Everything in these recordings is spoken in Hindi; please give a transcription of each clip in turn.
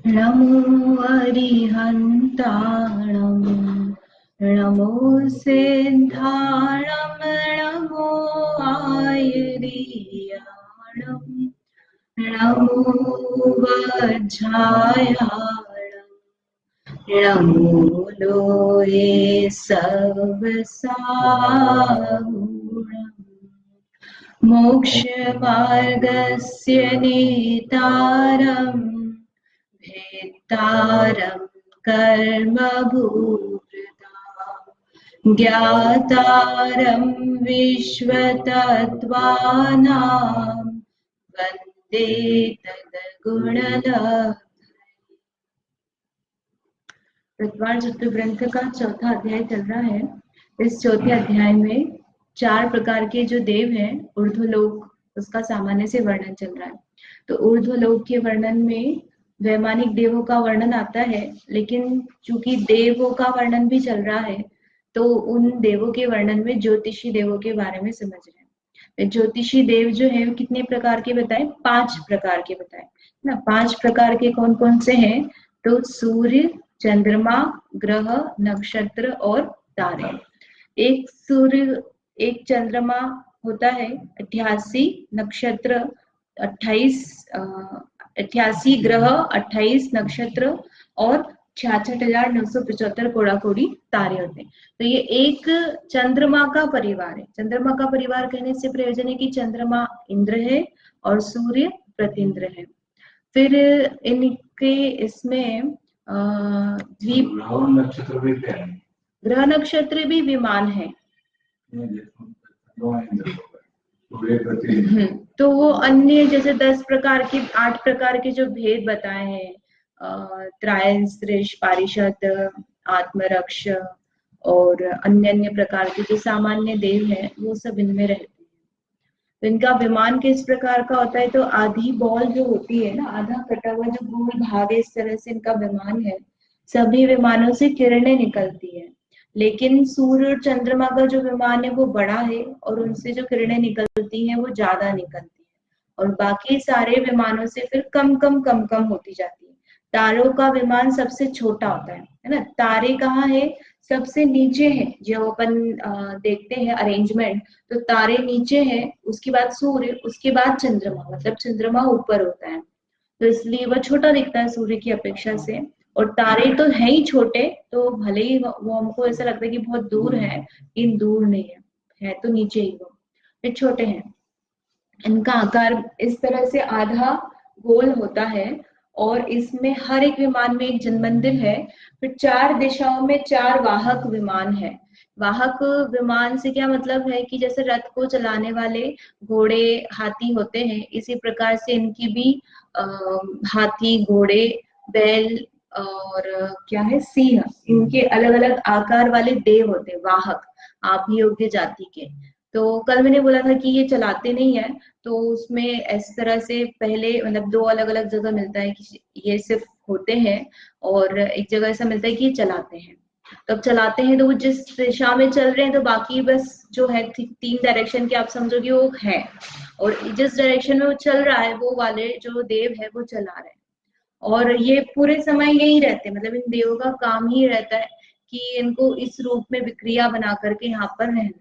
नमो अरिहन्ताणं नमो सिद्धाणं नमो आयुर्याणं नमो वज्रायाणं नमो लोये सर्वसाहुणम् मोक्षमार्गस्य नेतारम् भेत्तारं कर्मभूभृतां ज्ञातारं विश्वतत्त्वानां वन्दे तद्गुणलब्धये। प्रतिवार चतुर्थ ग्रंथ का चौथा अध्याय चल रहा है। इस चौथे अध्याय में 4 प्रकार के जो देव हैं, ऊर्ध्वलोक, उसका सामान्य से वर्णन चल रहा है। तो ऊर्ध्वलोक के वर्णन में वैमानिक देवों का वर्णन आता है, लेकिन चूंकि देवों का वर्णन भी चल रहा है तो उन देवों के वर्णन में ज्योतिषी देवों के बारे में समझ रहे हैं। ज्योतिषी देव जो है कितने प्रकार के बताए? 5 प्रकार के बताए ना। 5 प्रकार के कौन कौन से हैं? तो सूर्य, चंद्रमा, ग्रह, नक्षत्र और तारे। एक सूर्य, एक चंद्रमा होता है 88 नक्षत्र, 88 ग्रह, 28 नक्षत्र और 66,975 कोड़ा-कोड़ी तारे होते हैं। तो ये एक चंद्रमा का परिवार है। चंद्रमा का परिवार कहने से प्रयोजन है कि चंद्रमा इंद्र है और सूर्य प्रतिंद्र है। फिर इनके इसमें द्वीप, ग्रह नक्षत्र भी विमान है। तो वो अन्य जैसे 10 प्रकार के, 8 प्रकार के जो भेद बताए हैं, त्रायस्त्रिश, पारिषद, आत्मरक्ष और अन्य अन्य प्रकार के जो सामान्य देव हैं, वो सब इनमें रहते हैं। तो इनका विमान किस प्रकार का होता है? तो आधी बॉल जो होती है ना, आधा कटा हुआ जो गोल भाग है, इस तरह से इनका विमान है। सभी विमानों से किरणें निकलती है, लेकिन सूर्य और चंद्रमा का जो विमान है वो बड़ा है और उनसे जो किरणें निकलती हैं वो ज्यादा निकलती है, और बाकी सारे विमानों से फिर कम कम कम कम होती जाती है। तारों का विमान सबसे छोटा होता है ना। तारे कहाँ है? सबसे नीचे है। जो अपन देखते हैं अरेंजमेंट, तो तारे नीचे है, उसके बाद सूर्य, उसके बाद चंद्रमा, मतलब चंद्रमा ऊपर होता है, तो इसलिए वह छोटा दिखता है सूर्य की अपेक्षा से। और तारे तो है ही छोटे, तो भले ही वो हमको ऐसा लगता है कि बहुत दूर है, लेकिन दूर नहीं है तो नीचे ही वो, ये छोटे हैं। इनका आकार इस तरह से आधा गोल होता है और इसमें हर एक विमान में एक जनमंदिर है। फिर 4 दिशाओं में 4 वाहक विमान है। वाहक विमान से क्या मतलब है कि जैसे रथ को चलाने वाले घोड़े, हाथी होते हैं, इसी प्रकार से इनकी भी हाथी, घोड़े, बैल और क्या है, सिंह, इनके अलग अलग आकार वाले देव होते हैं, वाहक, आभियोग्य जाति के। तो कल मैंने बोला था कि ये चलाते नहीं है, तो उसमें इस तरह से पहले मतलब 2 अलग अलग जगह मिलता है कि ये सिर्फ होते हैं, और एक जगह ऐसा मिलता है कि ये चलाते हैं। तब चलाते हैं तो वो जिस दिशा में चल रहे हैं, तो बाकी बस जो है 3 डायरेक्शन के आप समझोगे वो है, और जिस डायरेक्शन में वो चल रहा है वो वाले जो देव है वो चला रहे हैं। और ये पूरे समय यही रहते हैं, मतलब इन देवों का काम ही रहता है कि इनको इस रूप में विक्रिया बना करके यहाँ पर रहना है,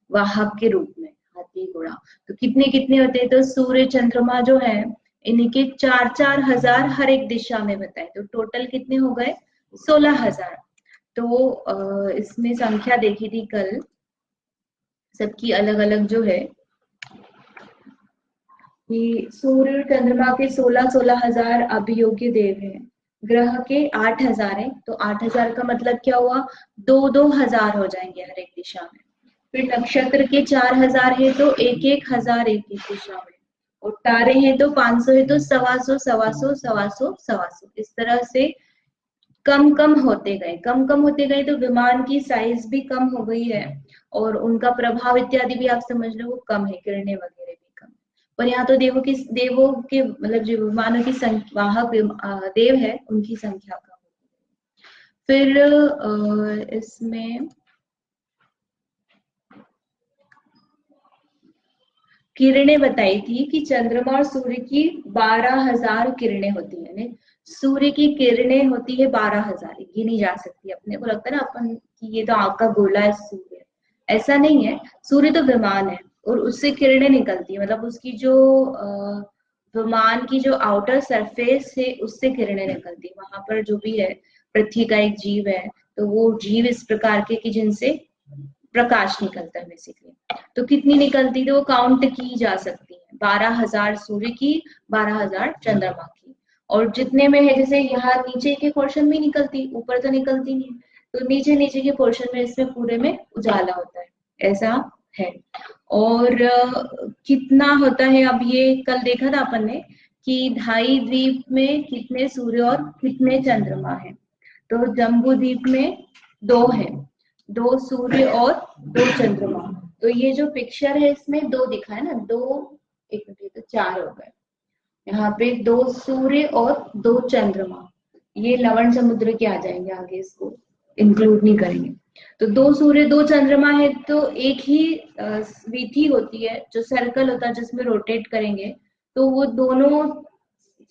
वाहक के रूप में, हाथी घोड़ा। तो कितने कितने होते हैं? तो सूर्य चंद्रमा जो है, इनके 4-4 हजार हर एक दिशा में बताए, तो टोटल कितने हो गए? 16,000। तो इसमें संख्या देखी थी कल, सबकी अलग अलग जो है कि सूर्य चंद्रमा के 16,000 अभियोग्य देव हैं। ग्रह के 8,000 है, तो 8,000 का मतलब क्या हुआ? 2-2 हजार हो जाएंगे हर एक दिशा में। फिर नक्षत्र के 4,000 है, तो 1-1 हजार एक एक दिशा में। और तारे हैं तो 500 है, तो 125, 125, 125, 125, इस तरह से कम कम होते गए, कम कम होते गए, तो विमान की साइज भी कम हो गई है और उनका प्रभाव इत्यादि भी आप समझ लो वो कम है, किरणें वगैरह भी कम। पर यहाँ तो देवों के मतलब जो विमानों की संख्या, वाहक देव है, उनकी संख्या कम है। फिर इसमें किरणें बताई थी कि चंद्रमा और सूर्य की 12,000 किरणें होती है, यानी सूर्य की किरणें होती है 12,000, गिनी जा सकती है। अपने को लगता है ना अपन कि ये तो आग का गोला है सूर्य, ऐसा नहीं है। सूर्य तो विमान है और उससे किरणें निकलती है, मतलब उसकी जो विमान की जो आउटर सरफेस है उससे किरणें निकलती है। वहां पर जो भी है, पृथ्वी का एक जीव है, तो वो जीव इस प्रकार के कि जिनसे प्रकाश निकलता है बेसिकली। तो कितनी निकलती है वो काउंट की जा सकती है, 12,000 सूर्य की, 12,000 चंद्रमा की। और जितने में है, जैसे यहाँ नीचे के पोर्शन में निकलती, ऊपर तो निकलती नहीं, तो नीचे नीचे के पोर्शन में इसमें पूरे में उजाला होता है, ऐसा है। और कितना होता है, अब ये कल देखा था अपन ने कि ढाई द्वीप में कितने सूर्य और कितने चंद्रमा है। तो जम्बू द्वीप में 2 है, 2 सूर्य और 2 चंद्रमा। तो ये जो पिक्चर है इसमें 2 दिखा है ना, 2, एक मिनट, ये तो 4 हो गए। यहाँ पे 2 सूर्य और 2 चंद्रमा, ये लवण समुद्र के आ जाएंगे, आगे इसको इंक्लूड नहीं करेंगे। तो 2 सूर्य 2 चंद्रमा है, तो एक ही विधि होती है, जो सर्कल होता है जिसमें रोटेट करेंगे, तो वो दोनों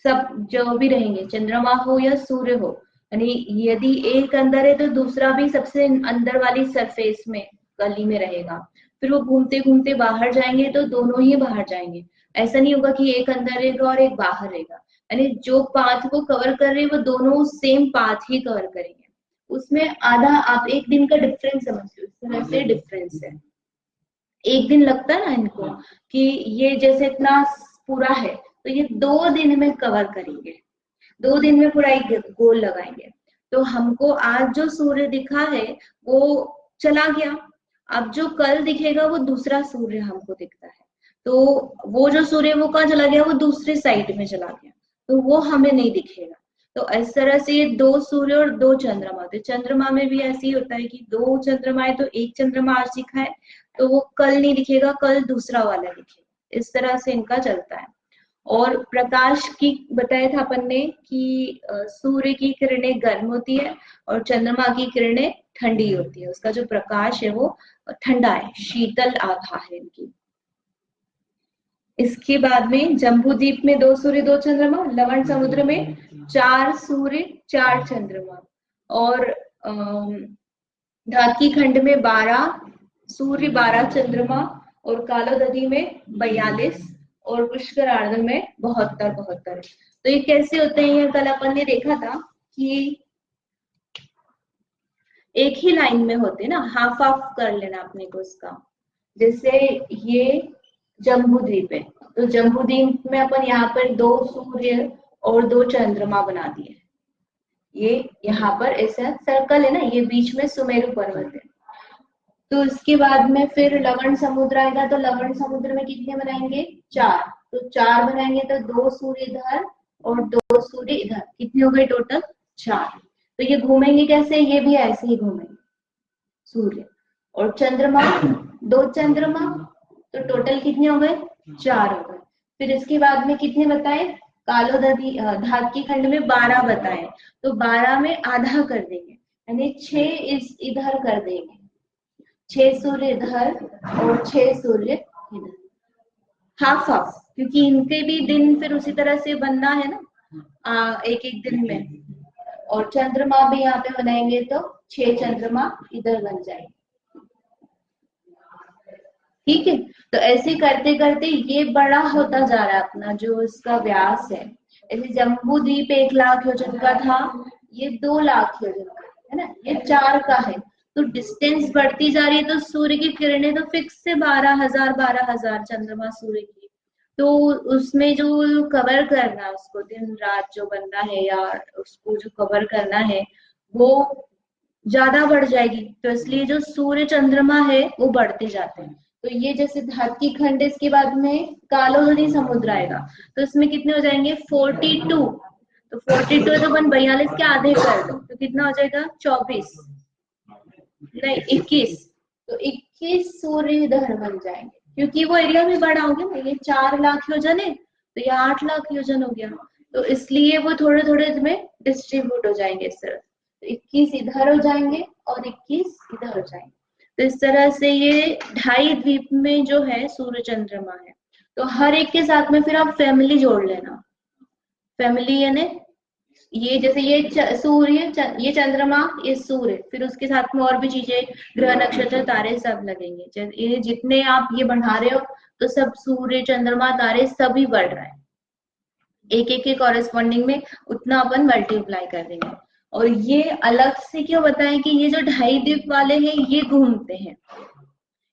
सब जो भी रहेंगे, चंद्रमा हो या सूर्य हो, यानी यदि एक अंदर है तो दूसरा भी सबसे अंदर वाली सरफेस में, गली में रहेगा। फिर वो घूमते घूमते बाहर जाएंगे तो दोनों ही बाहर जाएंगे। ऐसा नहीं होगा कि एक अंदर रहेगा और एक बाहर रहेगा, यानी जो पाथ को कवर कर रहे हैं वो दोनों सेम पाथ ही कवर करेंगे। उसमें आधा, आप एक दिन का डिफरेंस समझ लो, इस तरह से डिफरेंस है। एक दिन लगता है ना इनको कि ये जैसे इतना पूरा है, तो ये 2 दिन में कवर करेंगे, 2 दिन में पूरा एक गोल लगाएंगे। तो हमको आज जो सूर्य दिखा है वो चला गया, अब जो कल दिखेगा वो दूसरा सूर्य हमको दिखता है। तो वो जो सूर्य वो कहाँ चला गया, वो दूसरे साइड में चला गया, तो वो हमें नहीं दिखेगा। तो इस तरह से ये 2 सूर्य और 2 चंद्रमा, तो चंद्रमा में भी ऐसे ही होता है कि 2 चंद्रमा है, तो एक चंद्रमा आज दिखा है तो वो कल नहीं दिखेगा, कल दूसरा वाला दिखेगा। इस तरह से इनका चलता है। और प्रकाश की बताया था अपन ने कि सूर्य की किरणें गर्म होती है और चंद्रमा की किरणें ठंडी होती है, उसका जो प्रकाश है वो ठंडा है, शीतल आभा है इनकी। इसके बाद में जम्बू द्वीप में 2 सूर्य 2 चंद्रमा, लवण समुद्र में 4 सूर्य 4 चंद्रमा, और धातकी खंड में 12 सूर्य 12 चंद्रमा, और कालोदधी में 42, और पुष्करार्ध में 72। तो ये कैसे होते हैं, ये कल अपन ने देखा था कि एक ही लाइन में होते ना, हाफ हाफ कर लेना अपने को इसका। जैसे ये जम्बू द्वीप है, तो जम्बू द्वीप में अपन यहाँ पर 2 सूर्य और 2 चंद्रमा बना दिए। ये यहाँ पर ऐसा सर्कल है ना, ये बीच में सुमेरु पर्वत है। तो इसके बाद में फिर लवण समुद्र आएगा, तो लवण समुद्र में कितने बनाएंगे, 4। तो 4 बनाएंगे तो 2 सूर्य इधर और 2 सूर्य इधर, कितने हो गए टोटल, 4। तो ये घूमेंगे कैसे, ये भी ऐसे ही घूमेंगे सूर्य और चंद्रमा, 2 चंद्रमा, तो टोटल कितने हो गए, 4 हो गए। फिर इसके बाद में कितने बताए, कालोदधी धातकी खंड में 12 बताए, तो 12 में आधा कर देंगे, यानी 6 इस इधर कर देंगे, 6 सूर्य इधर और 6 सूर्य इधर, हाफ हाफ, क्योंकि इनके भी दिन फिर उसी तरह से बनना है ना, एक एक दिन में। और चंद्रमा भी यहाँ पे बनाएंगे तो 6 चंद्रमा इधर बन जाएंगे, ठीक है। तो ऐसे करते करते ये बड़ा होता जा रहा है अपना जो इसका व्यास है। ऐसे जम्बू द्वीप 1 लाख योजन का था, ये 2 लाख योजन का है ना, ये 4 का है। तो डिस्टेंस बढ़ती जा रही है, तो सूर्य की किरणें तो फिक्स से 12,000 चंद्रमा सूर्य की, तो उसमें जो कवर करना उसको दिन रात जो बनना है या उसको जो कवर करना है वो ज्यादा बढ़ जाएगी। तो इसलिए जो सूर्य चंद्रमा है वो बढ़ते जाते हैं। तो ये जैसे धातकी खंड, इसके बाद में कालोदधी समुद्र आएगा, तो इसमें कितने हो जाएंगे, 42। तो 42 है तो 42 के आधे कर दो, तो कितना हो जाएगा, 24 नहीं 21। तो 21 सूर्य इधर बन जाएंगे, क्योंकि वो एरिया भी बड़ा हो गया ना, ये 4 लाख योजन है तो ये 8 लाख योजन हो गया, तो इसलिए वो थोड़े थोड़े में डिस्ट्रीब्यूट हो जाएंगे इस तरह। 21 इधर हो जाएंगे और 21 इधर हो जाएंगे। तो इस तरह से ये ढाई द्वीप में जो है सूर्य चंद्रमा है। तो हर एक के साथ में फिर आप फैमिली जोड़ लेना। फैमिली यानी ये जैसे ये सूर्य ये चंद्रमा, ये सूर्य, फिर उसके साथ में और भी चीजें, ग्रह नक्षत्र तारे सब लगेंगे। ये जितने आप ये बढ़ा रहे हो तो सब सूर्य चंद्रमा तारे सभी बढ़ रहा है, एक एक के कॉरेस्पॉन्डिंग में उतना अपन मल्टीप्लाई कर देंगे। और ये अलग से क्यों बताएं कि ये जो ढाई द्वीप वाले हैं ये घूमते हैं,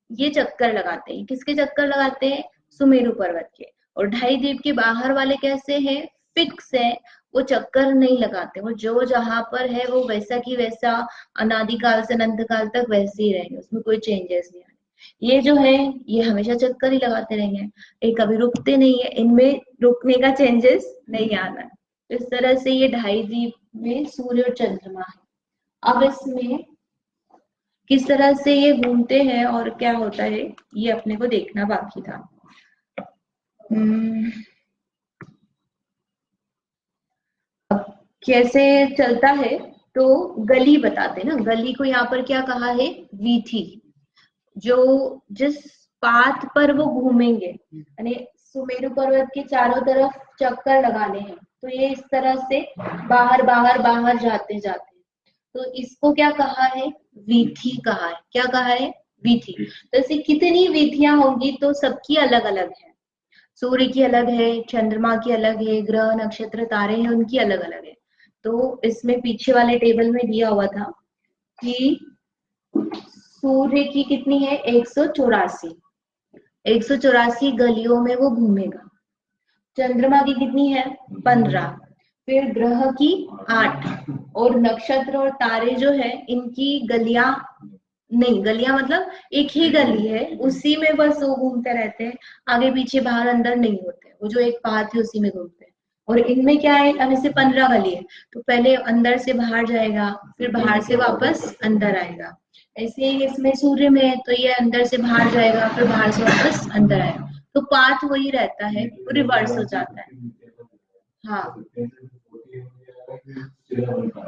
ये चक्कर लगाते हैं। किसके चक्कर लगाते हैं? सुमेरु पर्वत के। और ढाई द्वीप के बाहर वाले कैसे हैं? फिक्स है, वो चक्कर नहीं लगाते, वो जो जहां पर है वो वैसा की वैसा अनादिकाल से अनंत काल तक वैसे ही रहेंगे, उसमें कोई चेंजेस नहीं आने। ये जो है ये हमेशा चक्कर ही लगाते रहेंगे, ये कभी रुकते नहीं है, इनमें रुकने का चेंजेस नहीं आना है। तो इस तरह से ये ढाई द्वीप में सूर्य और चंद्रमा है। अब इसमें किस तरह से ये घूमते हैं और क्या होता है ये अपने को देखना बाकी था। अब कैसे चलता है तो गली बताते ना, गली को यहाँ पर क्या कहा है? वीथी। जो जिस पाथ पर वो घूमेंगे, यानी सुमेरु पर्वत के चारों तरफ चक्कर लगाने हैं, तो ये इस तरह से बाहर बाहर बाहर जाते जाते, तो इसको क्या कहा है? वीथी कहा है। क्या कहा है? वीथी। तो ऐसे कितनी वीथियां होंगी? तो सबकी अलग अलग है। सूर्य की अलग है, चंद्रमा की अलग है, ग्रह नक्षत्र तारे हैं उनकी अलग अलग है। तो इसमें पीछे वाले टेबल में दिया हुआ था कि सूर्य की कितनी है? 184। 184 गलियों में वो घूमेगा। चंद्रमा की कितनी है? 15। फिर ग्रह की 8। और नक्षत्र और तारे जो है इनकी गलियां नहीं, गलियां मतलब एक ही गली है, उसी में बस वो घूमते रहते हैं, आगे पीछे बाहर अंदर नहीं होते, वो जो एक पाथ है उसी में घूमते हैं। और इनमें क्या है? अब इसे 15 गली है, तो पहले अंदर से बाहर जाएगा, फिर बाहर से वापस अंदर आएगा। ऐसे ही इसमें सूर्य में है, तो ये अंदर से बाहर जाएगा, फिर बाहर से वापस अंदर आएगा, तो पाथ वही रहता है, वो रिवर्स हो जाता है। हाँ,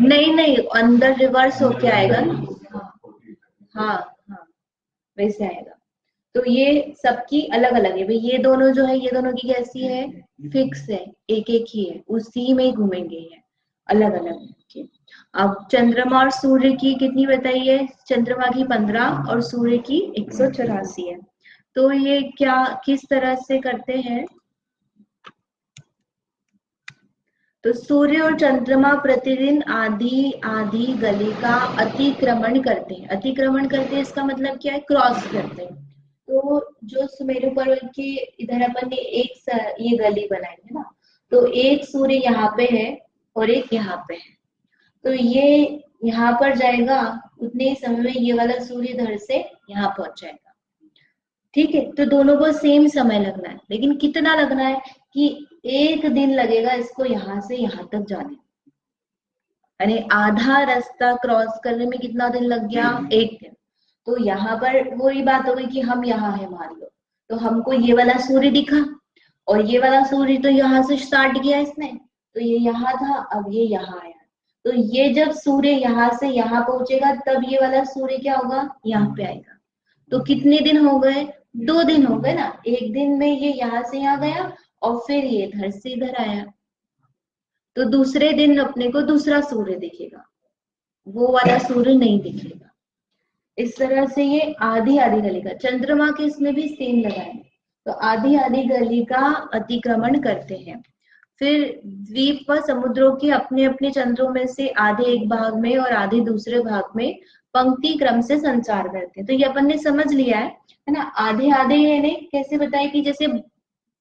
नहीं नहीं, अंदर रिवर्स होके आएगा ना। हाँ हाँ हाँ, वैसे आएगा। तो ये सबकी अलग अलग है भाई, ये दोनों जो है ये दोनों की कैसी है? फिक्स है, एक एक ही है, उसी में घूमेंगे, ये अलग अलग है। अब चंद्रमा और सूर्य की कितनी बताइए? चंद्रमा की 15 और सूर्य की 184 है। तो ये क्या किस तरह से करते हैं? तो सूर्य और चंद्रमा प्रतिदिन आधी आधी गली का अतिक्रमण करते हैं। अतिक्रमण करते हैं इसका मतलब क्या है? क्रॉस करते हैं। तो जो सुमेरु पर्वत के इधर अपन ने ये गली बनाई है ना, तो एक सूर्य यहाँ पे है और एक यहाँ पे है, तो ये यहाँ पर जाएगा, उतने ही समय में ये वाला सूर्य इधर से यहाँ पहुंच जाएगा। ठीक है, तो दोनों को सेम समय लगना है, लेकिन कितना लगना है कि एक दिन लगेगा इसको यहाँ से यहाँ तक जाने, यानी आधा रास्ता क्रॉस करने में कितना दिन लग गया? एक दिन। तो यहाँ पर वही बात हो गई कि हम यहाँ है मान लो, तो हमको ये वाला सूर्य दिखा, और ये वाला सूर्य तो यहाँ से स्टार्ट किया इसने, तो ये यहाँ था, अब ये यहाँ आया, तो ये जब सूर्य यहाँ से यहाँ पहुंचेगा तब ये वाला सूर्य क्या होगा? यहाँ पे आएगा। तो कितने दिन हो गए? 2 दिन हो गए ना, एक दिन में ये यहाँ से यहाँ गया और फिर ये इधर से इधर आया, तो दूसरे दिन अपने को दूसरा सूर्य दिखेगा, वो वाला सूर्य नहीं दिखेगा। इस तरह से ये आधी आधी गली का, चंद्रमा के इसमें भी सेम लगाए, तो आधी आधी गली का अतिक्रमण करते हैं। फिर द्वीप व समुद्रों के अपने अपने चंद्रों में से आधे एक भाग में और आधे दूसरे भाग में पंक्ति क्रम से संचार करते हैं। तो ये अपन ने समझ लिया है ना। आधे आधे यानी कैसे बताए कि जैसे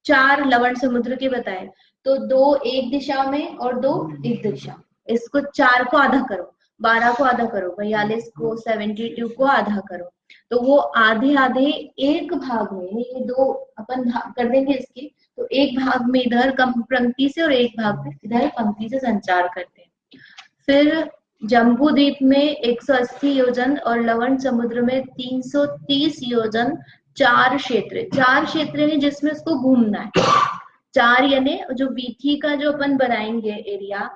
4 लवण समुद्र के बताए, तो 2 एक दिशा में और 2 एक दिशा, इसको 4 को आधा करो, 12 को आधा करो, 42 को, 72 को आधा करो, तो वो आधे आधे एक भाग में, ये 2 अपन कर देंगे इसके, तो एक भाग में इधर पंक्ति से और एक भाग में इधर पंक्ति से संचार करते हैं। फिर जम्बू द्वीप में 180 योजन और लवण समुद्र में 330 योजन 4 क्षेत्र है जिसमें उसको घूमना है। 4 यानी जो वीथी का जो अपन बनाएंगे एरिया,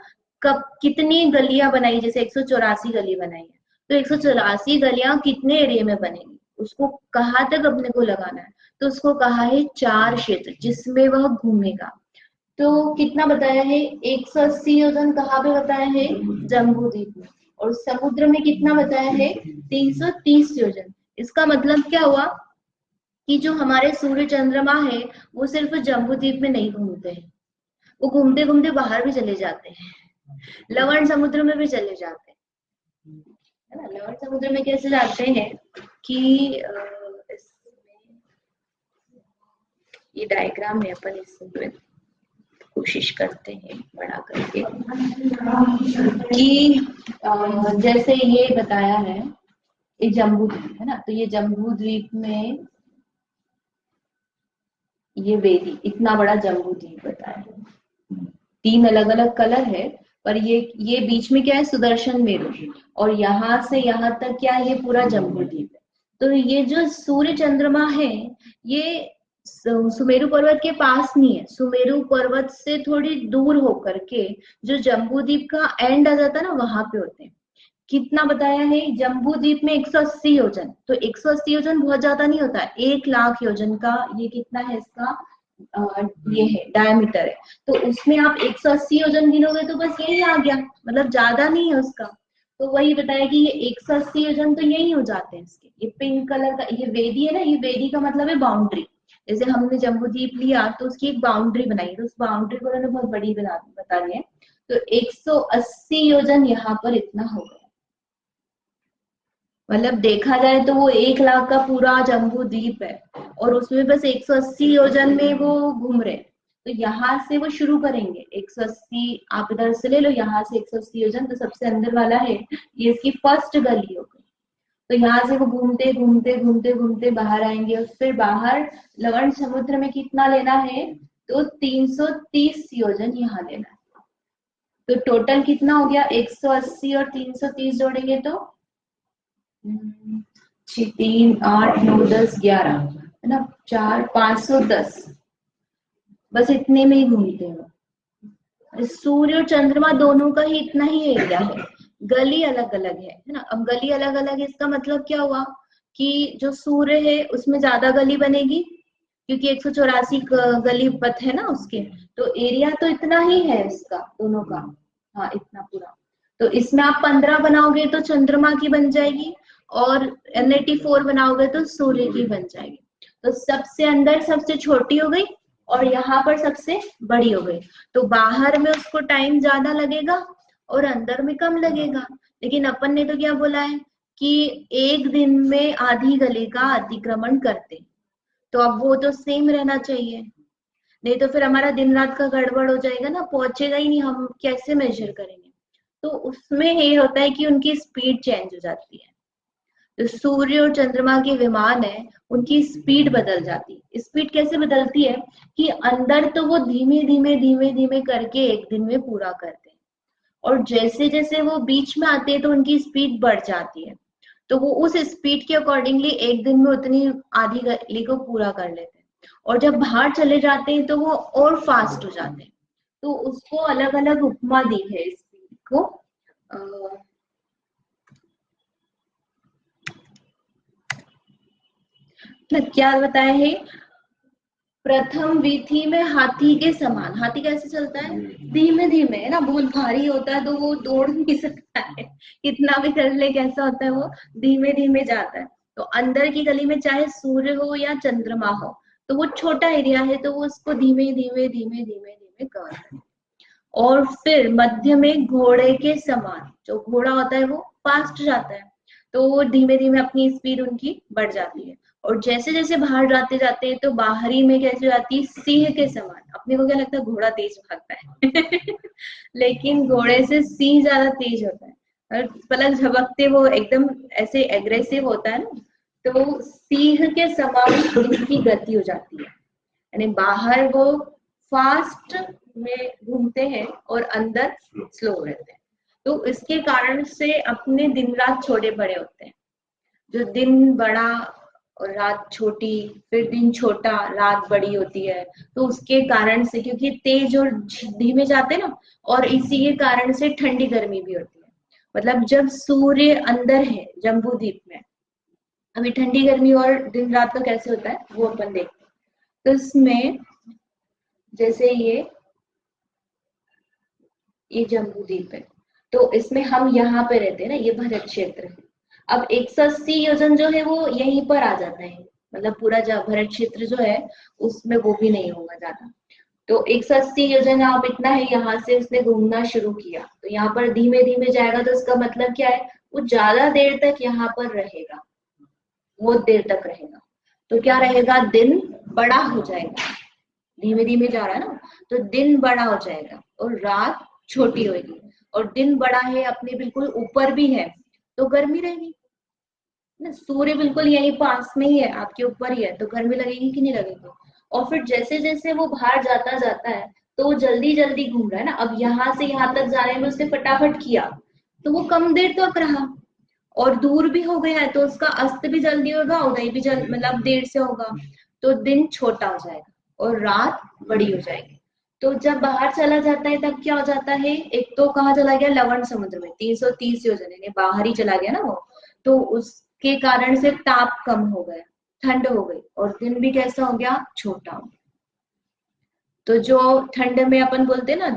कब कितनी गलियां बनाई, जैसे 184 गली बनाई है, तो 184 गलियां कितने एरिया में बनेगी, उसको कहाँ तक अपने को लगाना है, तो उसको कहा है 4 क्षेत्र जिसमें वह घूमेगा। तो कितना बताया है? 180 योजन कहाँ पे बताया है? जम्बू द्वीप में। और समुद्र में कितना बताया है? 330 योजन। इसका मतलब क्या हुआ कि जो हमारे सूर्य चंद्रमा है वो सिर्फ जम्बू द्वीप में नहीं घूमते हैं, वो घूमते घूमते बाहर भी चले जाते हैं, लवण समुद्र में भी चले जाते हैं, है ना। लवण समुद्र में कैसे जाते हैं कि ये डायग्राम में अपन इसमें कोशिश करते हैं बड़ा करके कि जैसे ये बताया है ये जम्बू द्वीप है ना, तो ये जम्बू द्वीप में ये वेदी इतना बड़ा जम्बू द्वीप बताया है। 3 अलग अलग कलर है, पर ये बीच में क्या है? सुदर्शन मेरु। और यहाँ से यहाँ तक क्या है? ये पूरा जम्बू द्वीप है। तो ये जो सूर्य चंद्रमा है ये सुमेरु पर्वत के पास नहीं है, सुमेरु पर्वत से थोड़ी दूर होकर के जो जम्बू द्वीप का एंड आ जाता है ना, वहां पे होते हैं। कितना बताया है? जम्बू द्वीप में 180 योजन। तो 180 योजन बहुत ज्यादा नहीं होता, 1,00,000 योजन का ये कितना है इसका ये है डायमीटर है। तो उसमें आप 180 योजन गिनोगे तो बस यही आ गया, मतलब ज्यादा नहीं है उसका। तो वही बताया कि ये 180 योजन तो यही हो जाते हैं इसके। ये पिंक कलर का ये वेदी है ना, ये वेदी का मतलब है बाउंड्री। जैसे हमने जम्बू द्वीप लिया तो उसकी एक बाउंड्री बनाई, तो उस बाउंड्री को उन्होंने बहुत बड़ी बता दी है। तो 180 योजन यहाँ पर इतना हो गया। मतलब देखा जाए तो वो 1,00,000 का पूरा जम्बू द्वीप है और उसमें बस 180 योजन में वो घूम रहे। तो यहाँ से वो शुरू करेंगे 180, आप इधर से ले लो, यहाँ से 180 योजन, तो सबसे अंदर वाला है ये इसकी फर्स्ट गली हो गई। तो यहाँ से वो घूमते घूमते घूमते घूमते बाहर आएंगे और फिर बाहर लवण समुद्र में कितना लेना है? तो 330 योजन यहाँ लेना है। तो टोटल कितना हो गया? 180 और 330 जोड़ेंगे तो 6, 3, 8, 9, 10, 11 है ना, 4, 510। बस इतने में ही घूमते हैं। सूर्य और चंद्रमा दोनों का ही इतना ही एरिया है, गली अलग अलग है ना। अब गली अलग अलग है इसका मतलब क्या हुआ कि जो सूर्य है उसमें ज्यादा गली बनेगी क्योंकि 184 गली पथ है ना उसके। तो एरिया तो इतना ही है इसका दोनों का, हाँ इतना पूरा। तो इसमें आप 15 बनाओगे तो चंद्रमा की बन जाएगी और N84 बनाओगे तो सूर्य की बन जाएगी। तो सबसे अंदर सबसे छोटी हो गई और यहाँ पर सबसे बड़ी हो गई। तो बाहर में उसको टाइम ज्यादा लगेगा और अंदर में कम लगेगा। लेकिन अपन ने तो क्या बोला है कि एक दिन में आधी गली का अतिक्रमण करते, तो अब वो तो सेम रहना चाहिए, नहीं तो फिर हमारा दिन रात का गड़बड़ हो जाएगा ना, पहुंचेगा ही नहीं, हम कैसे मेजर करेंगे। तो उसमें ये होता है कि उनकी स्पीड चेंज हो जाती है। तो सूर्य और चंद्रमा के विमान है उनकी स्पीड बदल जाती है। स्पीड कैसे बदलती है कि अंदर तो वो धीमे धीमे धीमे धीमे करके एक दिन में पूरा करते हैं और जैसे जैसे वो बीच में आते हैं तो उनकी स्पीड बढ़ जाती है। तो वो उस स्पीड के अकॉर्डिंगली एक दिन में उतनी आधी गली को पूरा कर लेते हैं और जब बाहर चले जाते हैं तो वो और फास्ट हो जाते हैं। तो उसको अलग अलग उपमा दी है इस स्पीड को। क्या बताया है? प्रथम विधि में हाथी के समान। हाथी कैसे चलता है? धीमे धीमे है ना, बहुत भारी होता है तो वो दौड़ नहीं सकता है, कितना भी कर ले कैसा होता है वो धीमे धीमे जाता है। तो अंदर की गली में चाहे सूर्य हो या चंद्रमा हो तो वो छोटा एरिया है तो वो उसको धीमे धीमे धीमे धीमे धीमे कवर करता है। और फिर मध्य में घोड़े के समान, जो घोड़ा होता है वो फास्ट जाता है तो वो धीमे धीमे अपनी स्पीड उनकी बढ़ जाती है। और जैसे जैसे बाहर जाते जाते हैं तो बाहरी में कैसे जाती है? सिंह के समान। अपने को क्या लगता है घोड़ा तेज भागता है लेकिन घोड़े से सिंह ज्यादा तेज होता है और पलक झपकते वो एकदम ऐसे एग्रेसिव होता है ना, तो सिंह के समान उनकी गति हो जाती है। यानी बाहर वो फास्ट में घूमते हैं और अंदर स्लो रहते हैं। तो इसके कारण से अपने दिन रात छोटे बड़े होते हैं। जो दिन बड़ा और रात छोटी, फिर दिन छोटा रात बड़ी होती है। तो उसके कारण से क्योंकि तेज और धीमे जाते हैं ना, और इसी के कारण से ठंडी गर्मी भी होती है। मतलब जब सूर्य अंदर है जम्बू द्वीप में अभी ठंडी गर्मी और दिन रात का कैसे होता है वो अपन देखते हैं। तो इसमें जैसे ये जम्बू द्वीप है, तो इसमें हम यहाँ पे रहते हैं ना, ये भरत क्षेत्र है। अब 180 योजन जो है वो यहीं पर आ जाता है, मतलब पूरा भरत क्षेत्र जो है उसमें वो भी नहीं होगा ज्यादा। तो 180 योजन आप इतना है, यहाँ से उसने घूमना शुरू किया, तो यहाँ पर धीमे धीमे जाएगा, तो इसका मतलब क्या है, वो ज्यादा देर तक यहाँ पर रहेगा, बहुत देर तक रहेगा। तो क्या रहेगा, दिन बड़ा हो जाएगा, धीमे धीमे जा रहा है ना, तो दिन बड़ा हो जाएगा और रात छोटी होगी। और दिन बड़ा है, अपने बिल्कुल ऊपर भी है, तो गर्मी रहेगी ना, सूर्य बिल्कुल यही पास में ही है, आपके ऊपर ही है, तो गर्मी लगेगी कि नहीं लगेगी। और फिर जैसे जैसे वो बाहर जाता जाता है, तो वो जल्दी जल्दी घूम रहा है ना, अब यहाँ से यहाँ तक जाने में उसने फटाफट किया, तो वो कम देर तक रहा, और दूर भी हो गया है, तो उसका अस्त भी जल्दी होगा, उदय भी मतलब देर से होगा, तो दिन छोटा हो जाएगा और रात बड़ी हो जाएगी। तो जब बाहर चला जाता है तब क्या हो जाता है, एक तो कहाँ चला गया, लवण समुद्र में 330 योजन, यानी बाहर ही चला गया ना वो, तो उसके कारण से ताप कम हो गया, ठंड हो गई, और दिन भी कैसा हो गया, छोटा हो गया। तो जो ठंड में अपन बोलते हैं ना,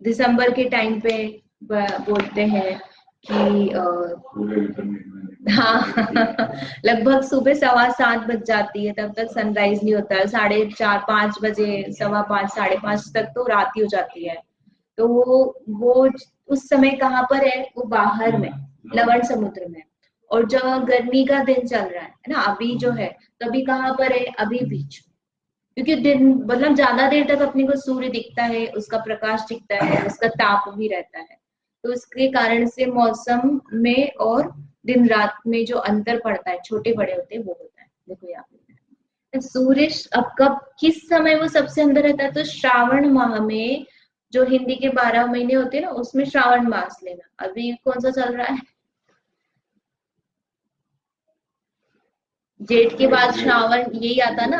दिसंबर के टाइम पे बोलते हैं कि हाँ लगभग सुबह 7:15 बज जाती है, तब तक सनराइज नहीं होता है, 4:30 5 बजे, 5:15 5:30 तक तो रात ही हो जाती है। तो वो उस समय कहाँ पर है, वो बाहर में, लवण समुद्र में। और जब गर्मी का दिन चल रहा है ना, अभी जो है, तभी कहाँ पर है, अभी बीच, क्योंकि दिन मतलब ज्यादा देर तक अपने को सूर्य दिखता है, उसका प्रकाश दिखता है, उसका ताप भी रहता है, तो इसके कारण से मौसम में और दिन रात में जो अंतर पड़ता है, छोटे बड़े होते हैं, वो होता है। देखो यहाँ पे सूर्य अब कब किस समय वो सबसे अंदर रहता है, तो श्रावण माह में, जो हिंदी के 12 महीने होते हैं ना, उसमें श्रावण मास लेना, अभी कौन सा चल रहा है, जेठ के बाद श्रावण यही आता ना,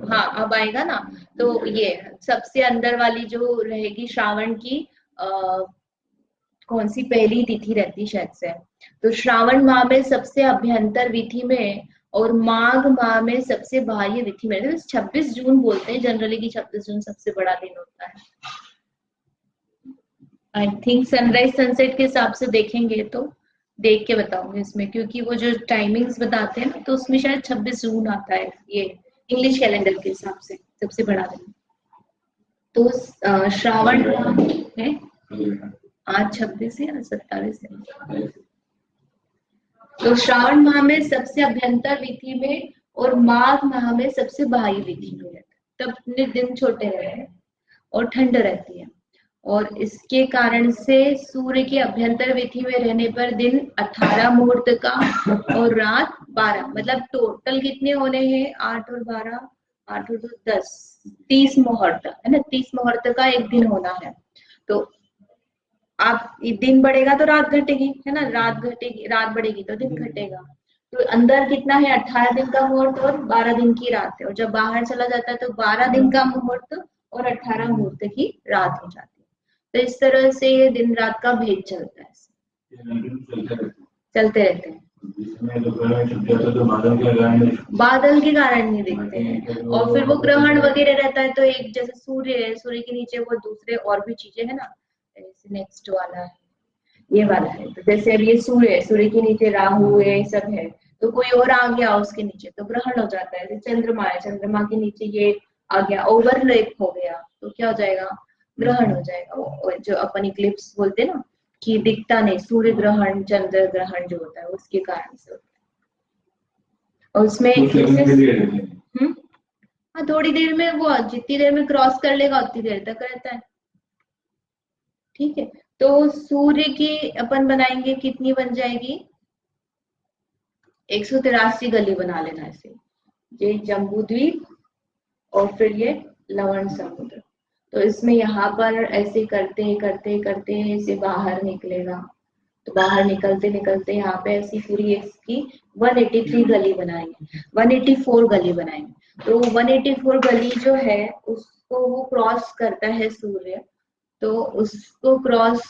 हाँ अब आएगा ना। तो ये सबसे अंदर वाली जो रहेगी श्रावण की, कौन सी पहली तिथि रहती शायद से, तो श्रावण माह में सबसे अभ्यंतर विधि में, और माघ माह में सबसे बाह्य विधि में, तो 26 जून बोलते हैं जनरली कि 26 जून सबसे बड़ा दिन होता है। आई थिंक सनराइज सनसेट के हिसाब से देखेंगे तो देख के बताऊंगी इसमें, क्योंकि वो जो टाइमिंग्स बताते हैं ना, तो उसमें शायद 26 जून आता है, ये इंग्लिश कैलेंडर के हिसाब से सबसे बड़ा दिन। तो श्रावण है, आज 26 है या 27 है, तो श्रावण माह में सबसे अभ्यंतर विधि में और माघ माह में सबसे बाह्य विधि में रहता है, तब अपने दिन छोटे रहते हैं और ठंड रहती है। और इसके कारण से सूर्य के अभ्यंतर विधि में रहने पर दिन 18 मुहूर्त का और रात 12, मतलब टोटल कितने होने हैं, 8 और 12, 8 और 2 10, 30 मुहूर्त है ना, 30 मुहूर्त का एक दिन होना है। तो आप दिन बढ़ेगा तो रात घटेगी, है ना, रात घटेगी, रात बढ़ेगी तो दिन घटेगा। तो अंदर कितना है, 18 दिन का मुहूर्त और 12 दिन की रात है, और जब बाहर चला जाता है तो 12 दिन का मुहूर्त और 18 मुहूर्त की रात हो जाती है। तो इस तरह से ये दिन रात का भेद चलता है, चलते रहते हैं। बादल के कारण नहीं दिखते हैं, और फिर वो ग्रहण वगैरह रहता है, तो एक जैसे सूर्य है, सूर्य के नीचे वो दूसरे और भी चीजें है ना, नेक्स्ट वाला है, ये वाला है, तो जैसे अब ये सूर्य है, सूर्य के नीचे राहु है, ये सब है, तो कोई और आ गया उसके नीचे तो ग्रहण हो जाता है। चंद्रमा है, चंद्रमा के नीचे ये आ गया, ओवरलैप हो गया, तो क्या हो जाएगा, ग्रहण हो जाएगा, जो अपन इक्लिप्स बोलते हैं ना, कि दिखता नहीं, सूर्य ग्रहण चंद्र ग्रहण जो होता है उसके कारण से होता है। और उसमें हाँ, थोड़ी देर में, वो जितनी देर में क्रॉस कर लेगा उतनी देर तक रहता है, ठीक है। तो सूर्य की अपन बनाएंगे, कितनी बन जाएगी, 183 गली बना लेना ऐसे, ये जम्बू द्वीप और फिर ये लवण समुद्र। तो इसमें यहाँ पर ऐसे करते करते करते इसे बाहर निकलेगा, तो बाहर निकलते निकलते यहाँ पे ऐसी पूरी इसकी 183 गली बनाएंगे, 184 गली बनाएंगे। तो 184 गली जो है उसको वो क्रॉस करता है सूर्य, तो उसको क्रॉस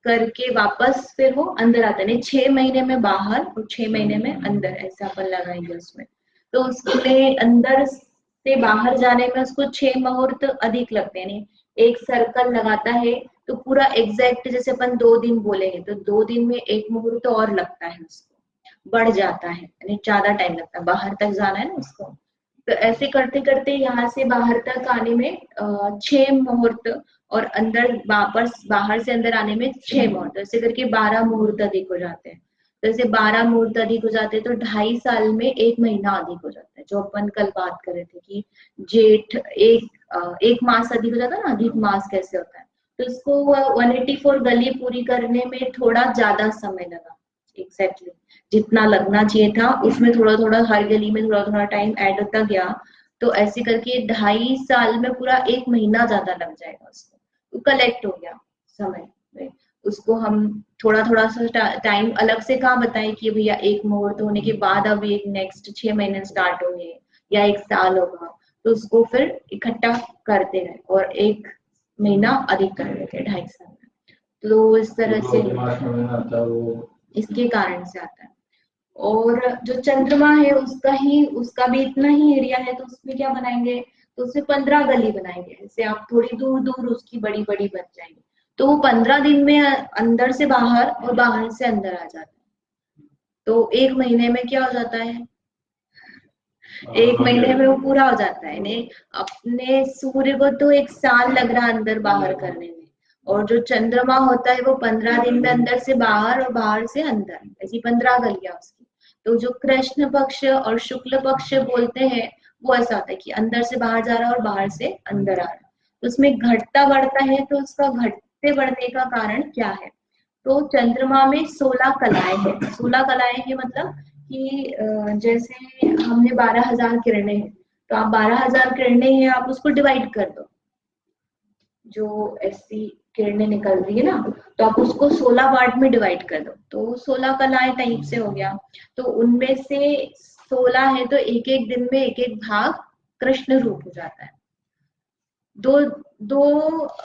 करके वापस फिर वो अंदर आता है, नहीं 6 महीने में बाहर और 6 महीने में अंदर, ऐसा अपन लगाएंगे उसमें। तो उसमें अंदर से बाहर जाने में उसको 6 मुहूर्त अधिक लगते हैं, नहीं एक सर्कल लगाता है तो पूरा एग्जैक्ट, जैसे अपन 2 दिन बोलेंगे तो 2 दिन में 1 मुहूर्त और लगता है, उसको बढ़ जाता है, यानी ज्यादा टाइम लगता है, बाहर तक जाना है ना उसको। तो ऐसे करते करते यहाँ से बाहर तक आने में 6 मुहूर्त, और अंदर वापस बाहर से अंदर आने में 6 मुहूर्त, ऐसे करके 12 मुहूर्त अधिक हो जाते हैं। तो ऐसे 12 मुहूर्त अधिक हो जाते हैं तो 2.5 साल में 1 महीना अधिक हो जाता है, जो अपन कल बात कर रहे थे कि जेठ एक मास अधिक हो जाता है ना, अधिक मास कैसे होता है। तो इसको 184 गली पूरी करने में थोड़ा ज्यादा समय लगा, एग्जैक्टली जितना लगना चाहिए था उसमें थोड़ा थोड़ा हर गली में थोड़ा थोड़ा टाइम ऐड होता गया। तो ऐसे करके 2.5 साल में पूरा 1 महीना ज्यादा लग जाएगा उसको, तो कलेक्ट हो गया समय में। उसको हम थोड़ा थोड़ा सा टाइम अलग से कहाँ बताएं कि भैया 1 मुहूर्त होने के बाद अब एक नेक्स्ट 6 महीने स्टार्ट होंगे या 1 साल होगा, तो उसको फिर इकट्ठा करते रहे और 1 महीना अधिक कर देते हैं 2.5 साल में। तो इस तरह से इसके कारण से आता है। और जो चंद्रमा है उसका भी इतना ही एरिया है, तो उसमें क्या बनाएंगे, तो उसमें 15 गली बनाएंगे, जैसे आप थोड़ी दूर दूर उसकी बड़ी बड़ी बन जाएंगी, तो वो 15 दिन में अंदर से बाहर और बाहर से अंदर आ जाता है। तो 1 महीने में क्या हो जाता है, 1 महीने में वो पूरा हो जाता है। नहीं अपने सूर्य को तो 1 साल लग रहा है अंदर बाहर करने में, और जो चंद्रमा होता है वो 15 दिन में अंदर से बाहर और बाहर से अंदर, ऐसी 15 गलियां उसकी। तो जो कृष्ण पक्ष और शुक्ल पक्ष बोलते हैं वो ऐसा होता है कि अंदर से बाहर जा रहा है और बाहर से अंदर आ रहा है। तो उसमें घटता बढ़ता है, तो उसका घटते बढ़ने का कारण क्या है, तो चंद्रमा में 16 कलाएं हैं। 16 कलाएं हैं मतलब कि जैसे हमने 12,000 किरणें हैं, तो आप 12,000 किरणें हैं, आप उसको डिवाइड कर दो, जो ऐसी किरणें निकल रही है ना, तो आप उसको 16 पार्ट में डिवाइड कर दो, तो 16 कलाएं टाइप से हो गया। तो उनमें से 16 है तो एक एक दिन में एक एक भाग कृष्ण रूप हो जाता है। दो दो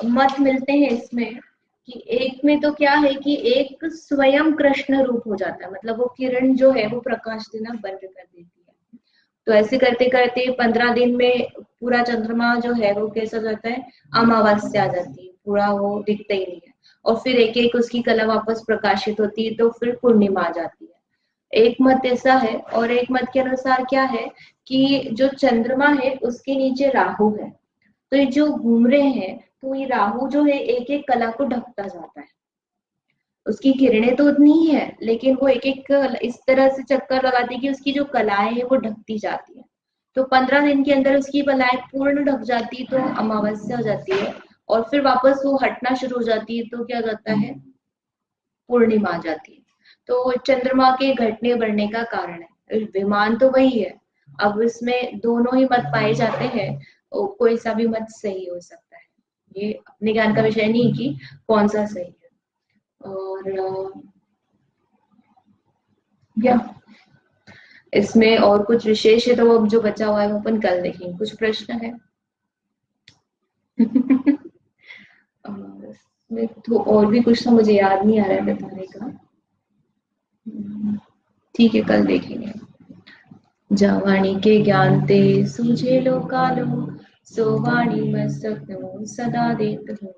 मत मिलते हैं इसमें, कि एक में तो क्या है कि एक स्वयं कृष्ण रूप हो जाता है, मतलब वो किरण जो है वो प्रकाश देना बंद कर देती है। तो ऐसे करते करते 15 दिन में पूरा चंद्रमा जो है वो कैसा हो जाता है, अमावस्या आ जाती है, पूरा वो दिखता ही नहीं है। और फिर एक एक उसकी कला वापस प्रकाशित होती है, तो फिर पूर्णिमा आ जाती है। एक मत ऐसा है, और एक मत के अनुसार क्या है कि जो चंद्रमा है उसके नीचे राहु है, तो ये जो घूम रहे हैं, तो ये राहु जो है एक एक कला को ढकता जाता है। उसकी किरणें तो उतनी ही है, लेकिन वो एक एक इस तरह से चक्कर लगाती है कि उसकी जो कलाएं है वो ढकती जाती है। तो 15 दिन के अंदर उसकी कलाएं पूर्ण ढक जाती, तो अमावस्या हो जाती है, और फिर वापस वो हटना शुरू हो जाती है, तो क्या जाता है, पूर्णिमा आ जाती है। तो चंद्रमा के घटने बढ़ने का कारण है, विमान तो वही है। अब इसमें दोनों ही मत पाए जाते हैं, कोई सा भी मत सही हो सकता है, ये अपने ज्ञान का विषय नहीं कि कौन सा सही है। और या इसमें और कुछ विशेष है तो अब जो बचा हुआ है वो अपन कल देखेंगे। कुछ प्रश्न है? और इसमें तो और भी कुछ तो मुझे याद नहीं आ रहा है बताने का। ठीक है, कल देखेंगे। जावाणी के ज्ञान ते सूझे लो कालो, सो वाणी मैं सत्यो सदा देत हूँ।